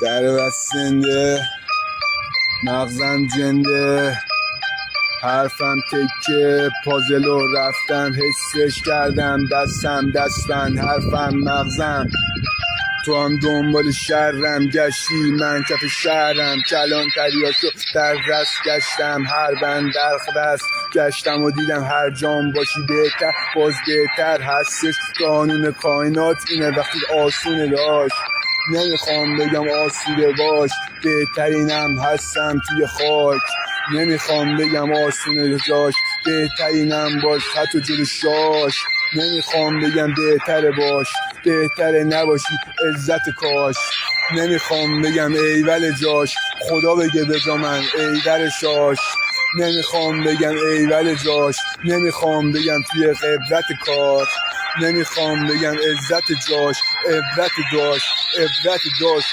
در بسنده مغزم جنده، حرفم تکه پازلو رفتم، حسش کردم دستم حرفم مغزم. تو هم دنبال شرم گشتی، من کف شهرم، کلان تریاشو در رست گشتم، هر بند درخ گشتم و دیدم هر جام باشی بهتر، باز بهتر هستش. قانون کائنات اینه وقتی آسونه داشت، نمیخوام بگم آسوده باش، بهترینم هستم توی خاک. نمیخوام بگم آسونه جاش، بهترینم باش خط و جلو شاش. نمیخوام بگم بهتره باش، بهتره نباشی عزت کاش. نمیخوام بگم ایول جاش، خدا بگه به جا من ایول شاش. نمیخوام بگم ایول جاش، نمیخوام بگم توی غبرت کار. نمیخوام بگم عزت جاش، عبرت داشت.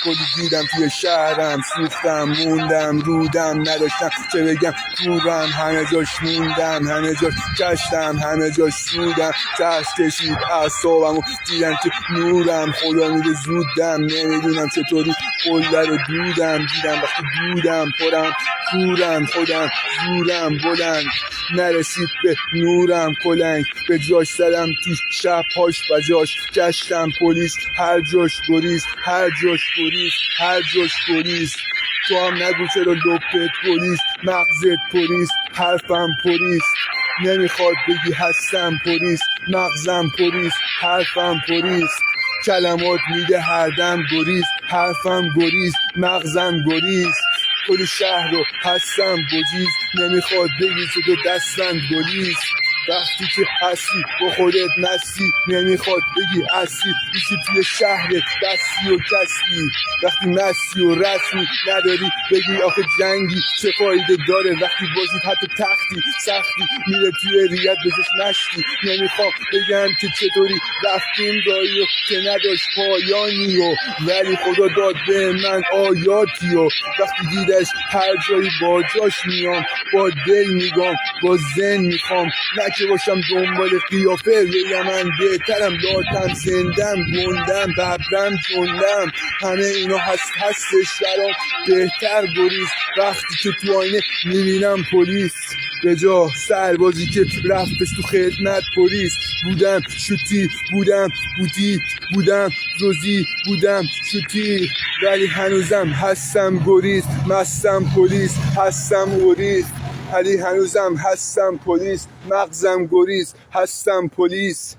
کلی دیدم توی شهرم، سوختم موندم رودم، نداشتم چه بگم کورم، همه جاش موندم، همه جاش کشتم، همه جاش سودم. ترس کشید اعصابم و دیدم که نورم، خدا میده زودم، نمیدونم چطوری قله رو دیدم وقتی دودم پرم کورم، خودم زورم بلند، نرسید به نورم کلنگ، به جاش زدم توش شب هاش بجاش، گشتم پلیس هر جاش گریز. تو هم نگو چرا لپت پلیس، مغزت پلیس، حرفم پلیس. نمیخواد بگی هستم پلیس، مغزم پلیس، حرفم پلیس. کلمات میده هر دم گریز، حرفم گریز، مغزم گریز. کل شهر رو هستم گجیز، نمیخواد بگی که تو دستم گریز. وقتی که هستی با خودت مستی، نمیخواد بگی هستی میشی توی شهرت دستی و کستی. وقتی مستی و رسمی نداری بگی آخه جنگی چه فایده داره، وقتی بازی حتی تختی سختی میره توی ریت بزش مشتی. نمیخوام بگم که چطوری رفتیم رایی و که نداشت پایانی و ولی خدا داد به من آیاتی و وقتی دیدش هر جایی با جاش میام، با دل میگم با ذهن میخوام، نه که باشم دنبال قیافه بگم من بهترم، لاتم زندم گندم ببرم جندم، همه اینا هستش برام بهتر گریز. وقتی که تو آینه میبینم پلیس، به جا سربازی که رفتش تو خدمت پلیس. بودم شوتی بودم روزی بودم شوتی، ولی هنوزم هستم گریز، مستم پلیس هستم گریز. ولی هنوزم هستم پلیس، مغزم گریز، هستم پلیس.